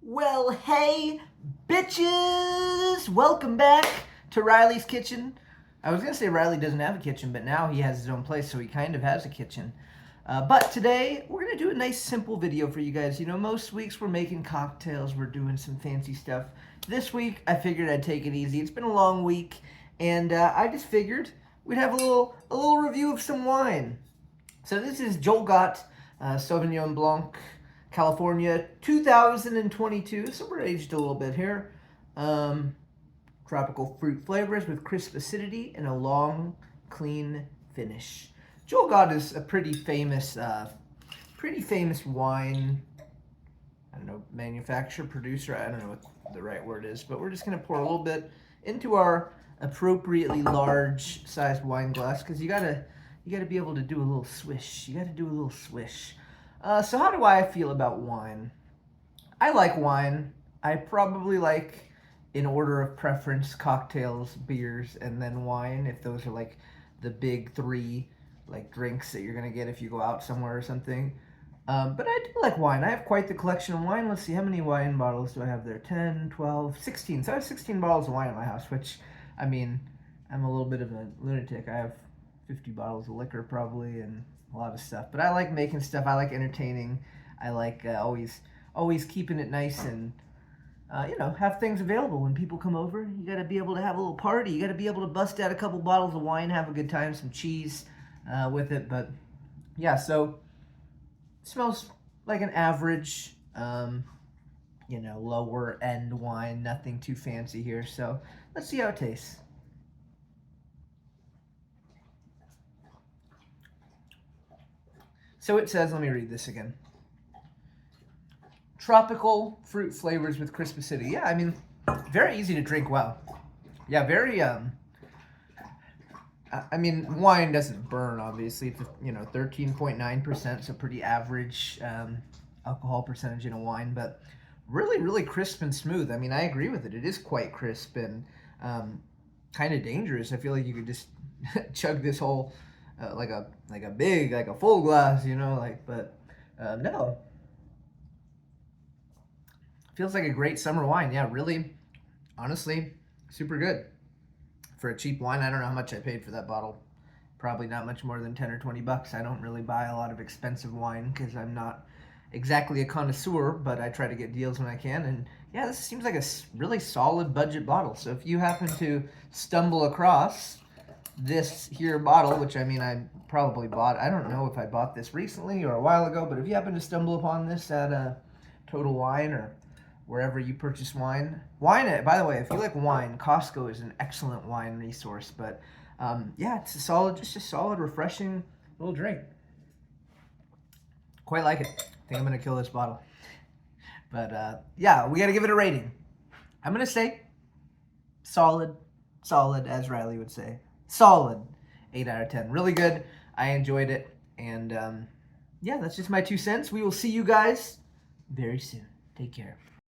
Well, hey, bitches! Welcome back to Riley's Kitchen. I was going to say Riley doesn't have a kitchen, but now he has his own place, so he kind of has a kitchen. But today, we're going to do a nice, simple video for you guys. You know, most weeks we're making cocktails, we're doing some fancy stuff. This week, I figured I'd take it easy. It's been a long week, and I just figured we'd have a little review of some wine. So this is Gott Sauvignon Blanc, California, 2022. So we're aged a little bit here. Tropical fruit flavors with crisp acidity and a long, clean finish. Gott is a pretty famous wine. I don't know, manufacturer, producer. I don't know what the right word is, but we're just gonna pour a little bit into our appropriately large sized wine glass because you gotta be able to do a little swish. You gotta do a little swish. So how do I feel about wine? I like wine. I probably like, in order of preference, cocktails, beers, and then wine, if those are like the big three like drinks that you're gonna get if you go out somewhere or something. But I do like wine. I have quite the collection of wine. Let's see, how many wine bottles do I have there? 10, 12, 16. So I have 16 bottles of wine in my house, which, I mean, I'm a little bit of a lunatic. I have 50 bottles of liquor probably and a lot of stuff. But I like making stuff. I like entertaining. I like always keeping it nice and, have things available when people come over. You got to be able to have a little party. You got to be able to bust out a couple bottles of wine, have a good time, some cheese with it. But, yeah, so it smells like an average, lower end wine. Nothing too fancy here. So let's see how it tastes. So it says, let me read this again. Tropical fruit flavors with crisp acidity. Yeah, I mean, very easy to drink well. Yeah, very, wine doesn't burn, obviously. It's, 13.9%, so pretty average alcohol percentage in a wine, but really, really crisp and smooth. I mean, I agree with it. It is quite crisp and kind of dangerous. I feel like you could just chug this whole like a full glass, but no. Feels like a great summer wine. Yeah, really, honestly, super good. For a cheap wine, I don't know how much I paid for that bottle. Probably not much more than 10 or 20 bucks. I don't really buy a lot of expensive wine because I'm not exactly a connoisseur, but I try to get deals when I can. And yeah, this seems like a really solid budget bottle. So if you happen to stumble across this here bottle, which I probably bought, I don't know if I bought this recently or a while ago, but if you happen to stumble upon this at Total Wine or wherever you purchase wine, by the way, if you like wine, Costco is an excellent wine resource. But yeah, it's just a solid, refreshing little drink. Quite like it. I think I'm gonna kill this bottle. But yeah, we gotta give it a rating. I'm gonna say solid, as Riley would say. Solid 8 out of 10. Really good. I enjoyed it. And yeah, that's just my 2 cents. We will see you guys very soon. Take care.